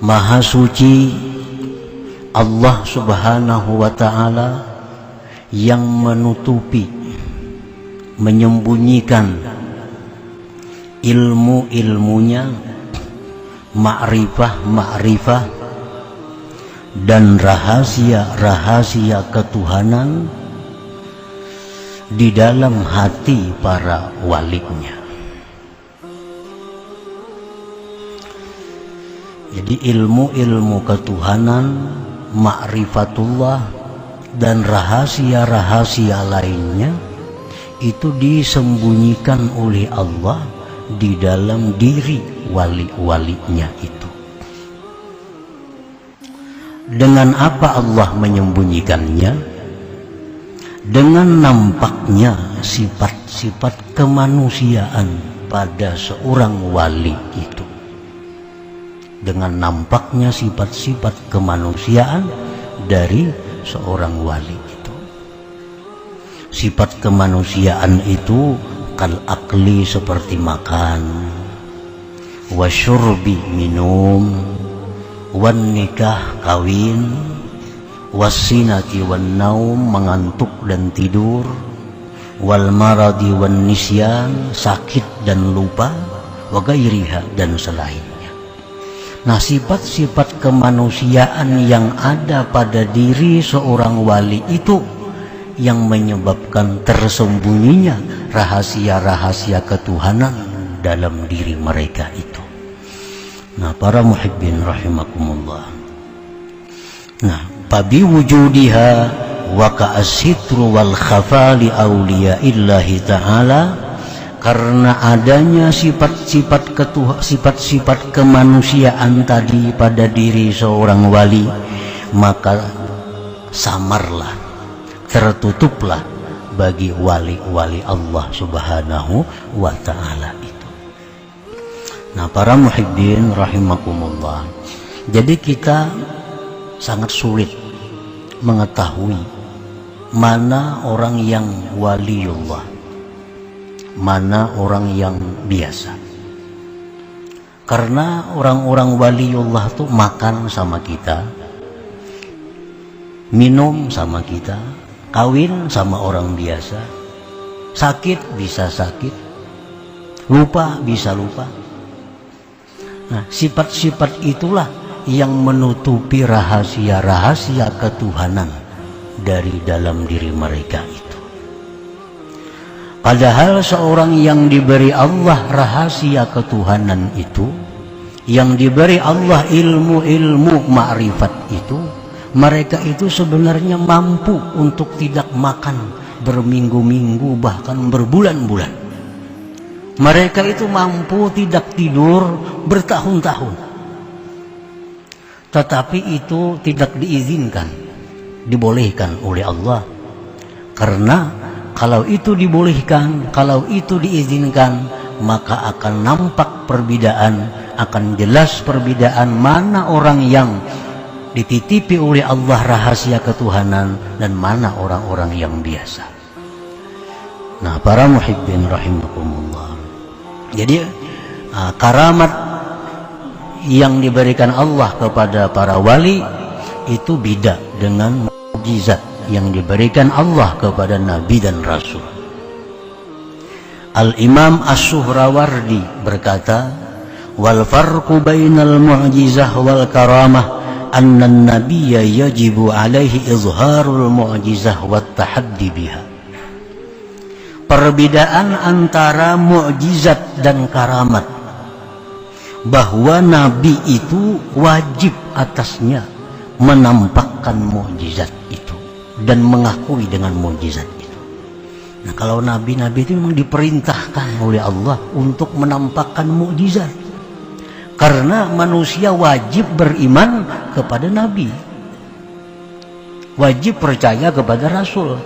Maha suci Allah Subhanahu wa ta'ala yang menutupi, menyembunyikan ilmu-ilmunya, ma'rifah dan rahasia-rahasia ketuhanan di dalam hati para walinya. Jadi ilmu-ilmu ketuhanan, ma'rifatullah dan rahasia-rahasia lainnya itu disembunyikan oleh Allah di dalam diri wali-walinya itu. Dengan apa Allah menyembunyikannya? Dengan nampaknya sifat-sifat kemanusiaan pada seorang wali itu. Dengan nampaknya sifat-sifat kemanusiaan dari seorang wali itu. Sifat kemanusiaan itu kal akli seperti makan, wasyurbi minum, wan nikah kawin, wasinati wan naum mengantuk dan tidur, wal maradi wan nisyan sakit dan lupa, wa gairiha dan selain. Nah, sifat-sifat kemanusiaan yang ada pada diri seorang wali itu yang menyebabkan tersembunyinya rahasia-rahasia ketuhanan dalam diri mereka itu. Nah, para muhibbin rahimakumullah. Nah, fabi wujudiha wa ka'asitru wal khafa li awliyaillahi ta'ala, karena adanya sifat-sifat sifat-sifat kemanusiaan tadi pada diri seorang wali, maka samarlah, tertutuplah bagi wali-wali Allah Subhanahu wa ta'ala itu. Nah, para muhibbin rahimakumullah, jadi kita sangat sulit mengetahui mana orang yang waliullah, mana orang yang biasa. Karena orang-orang waliullah tuh makan sama kita, minum sama kita, kawin sama orang biasa, sakit bisa sakit, lupa bisa lupa. Nah, sifat-sifat itulah yang menutupi rahasia-rahasia ketuhanan dari dalam diri mereka itu. Padahal seorang yang diberi Allah rahasia ketuhanan itu, yang diberi Allah ilmu-ilmu ma'rifat itu, mereka itu sebenarnya mampu untuk tidak makan berminggu-minggu bahkan berbulan-bulan. Mereka itu mampu tidak tidur bertahun-tahun. Tetapi itu tidak diizinkan, dibolehkan oleh Allah. Karena kalau itu dibolehkan, kalau itu diizinkan, maka akan nampak perbedaan, akan jelas perbedaan mana orang yang dititipi oleh Allah rahasia ketuhanan dan mana orang-orang yang biasa. Nah, para muhibbin rahimakumullah. Jadi karamat yang diberikan Allah kepada para wali itu beda dengan mukjizat yang diberikan Allah kepada Nabi dan Rasul. Al-Imam As-Suhrawardi berkata, wal farqu bainal mu'jizah wal karamah anna an-nabiyya yajibu alaihi izharul mu'jizah wat tahaddi biha. Perbedaan antara mukjizat dan karamat, bahwa Nabi itu wajib atasnya menampakkan mukjizat itu dan mengakui dengan mukjizat itu. Nah, kalau nabi-nabi itu memang diperintahkan oleh Allah untuk menampakkan mukjizat, karena manusia wajib beriman kepada nabi, wajib percaya kepada rasul,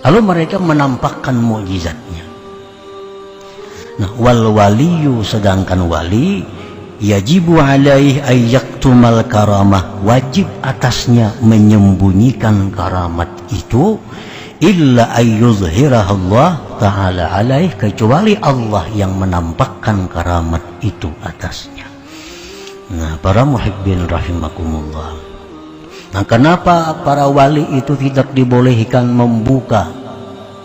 lalu mereka menampakkan mukjizatnya. Nah, wal waliyu, sedangkan wali, yajibu alaihi ayyaktumal karamah, wajib atasnya menyembunyikan karamat itu, illa ayyuzhirahullah ta'ala alaih, kecuali Allah yang menampakkan karamat itu atasnya. Nah, para muhibbin rahimakumullah. Nah, kenapa para wali itu tidak dibolehkan membuka,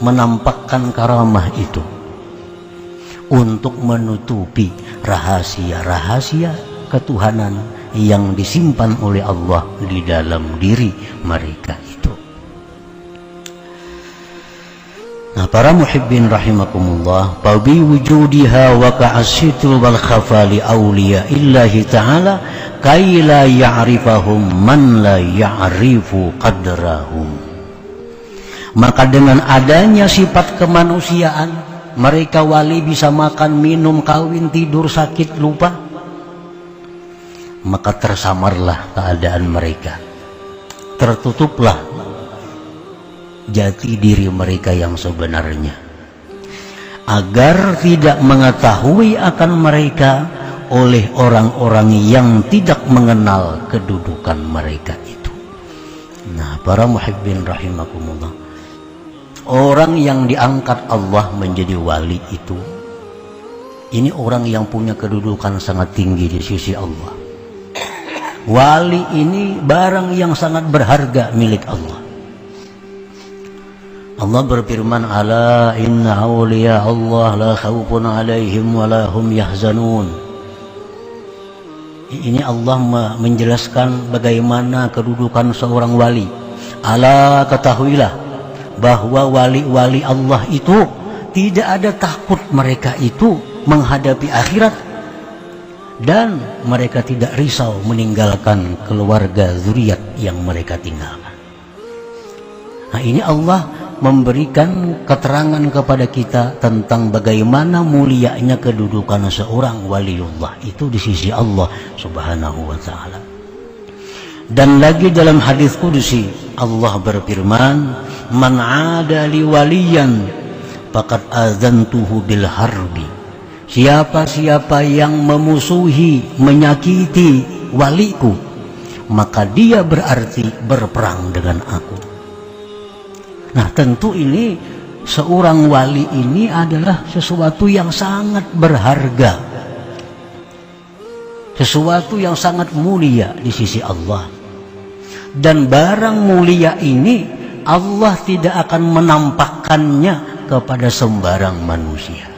menampakkan karamah itu untuk menutupi rahasia-rahasia ketuhanan yang disimpan oleh Allah di dalam diri mereka itu. Nah, para muhibbin rahimakumullah, fabi wujudiha wa ka'asitul wal khafali awliya illahi ta'ala kay la ya'rifahum man la ya'rifu qadrahum. Maka dengan adanya sifat kemanusiaan, mereka wali bisa makan, minum, kawin, tidur, sakit, lupa, maka tersamarlah keadaan mereka, tertutuplah jati diri mereka yang sebenarnya, agar tidak mengetahui akan mereka oleh orang-orang yang tidak mengenal kedudukan mereka itu. Nah, para muhibbin rahimakumullah, orang yang diangkat Allah menjadi wali itu, ini orang yang punya kedudukan sangat tinggi di sisi Allah. Wali ini barang yang sangat berharga milik Allah. Allah berfirman, ala inna awliya Allah la khawfun alaihim wa la hum yahzanun. Ini Allah menjelaskan bagaimana kedudukan seorang wali. Ala, ketahuilah bahwa wali-wali Allah itu tidak ada takut mereka itu menghadapi akhirat, dan mereka tidak risau meninggalkan keluarga zuriat yang mereka tinggalkan. Nah, ini Allah memberikan keterangan kepada kita tentang bagaimana mulianya kedudukan seorang waliullah itu di sisi Allah Subhanahu wa ta'ala. Dan lagi dalam hadis qudsi Allah berfirman, man 'ada li waliyan faqad azantuhu bil harbi. Siapa-siapa yang memusuhi, menyakiti waliku, maka dia berarti berperang dengan aku. Nah, tentu ini seorang wali ini adalah sesuatu yang sangat berharga, sesuatu yang sangat mulia di sisi Allah. Dan barang mulia ini Allah tidak akan menampakkannya kepada sembarang manusia.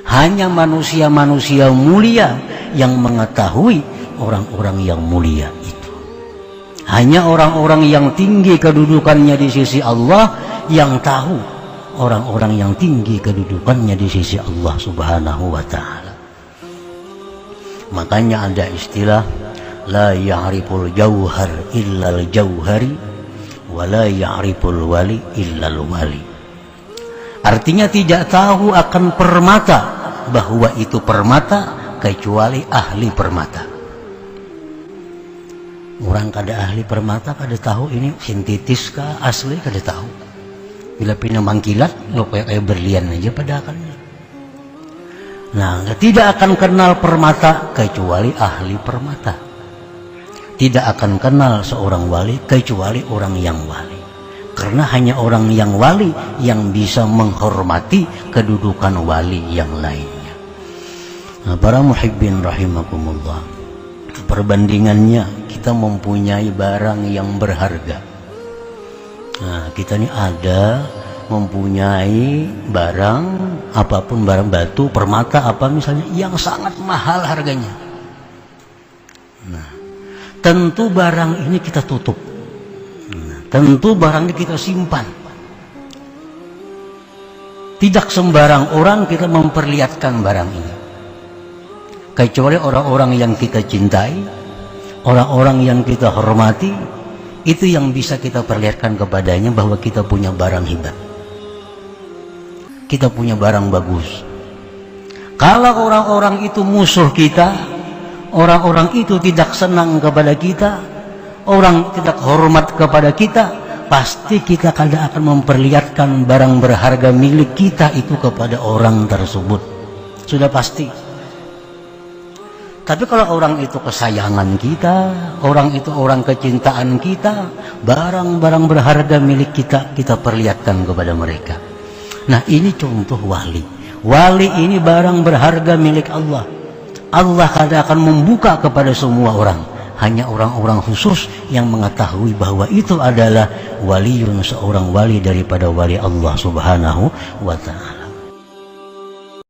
Hanya manusia-manusia mulia yang mengetahui orang-orang yang mulia itu. Hanya orang-orang yang tinggi kedudukannya di sisi Allah yang tahu orang-orang yang tinggi kedudukannya di sisi Allah Subhanahu wa ta'ala. Makanya ada istilah la ya'riful jauhar illal jauhari wa la ya'riful wali illal wali. Artinya tidak tahu akan permata bahwa itu permata kecuali ahli permata. Orang kada ahli permata kada tahu ini sintetis kah asli, kada tahu. Bila pindah mangkilat lo kayak berlian aja padahalnya. Nah, tidak akan kenal permata kecuali ahli permata. Tidak akan kenal seorang wali kecuali orang yang wali. Karena hanya orang yang wali yang bisa menghormati kedudukan wali yang lainnya. Nah, para muhibbin rahimakumullah, perbandingannya kita mempunyai barang yang berharga. Nah, kita ini ada mempunyai barang apapun, barang batu, permata apa misalnya yang sangat mahal harganya. Nah, tentu barang ini kita tutup. Nah, tentu barang ini kita simpan. Tidak sembarang orang kita memperlihatkan barang ini, kecuali orang-orang yang kita cintai, orang-orang yang kita hormati, itu yang bisa kita perlihatkan kepadanya bahwa kita punya barang hebat, kita punya barang bagus. Kalau orang-orang itu musuh kita, orang-orang itu tidak senang kepada kita, orang tidak hormat kepada kita, pasti kita kada akan memperlihatkan barang berharga milik kita itu kepada orang tersebut. Sudah pasti. Tapi kalau orang itu kesayangan kita, orang itu orang kecintaan kita, barang-barang berharga milik kita, kita perlihatkan kepada mereka. Nah, ini contoh wali. Wali ini barang berharga milik Allah. Allah kada akan membuka kepada semua orang. Hanya orang-orang khusus yang mengetahui bahwa itu adalah waliun, seorang wali daripada wali Allah subhanahu wa ta'ala.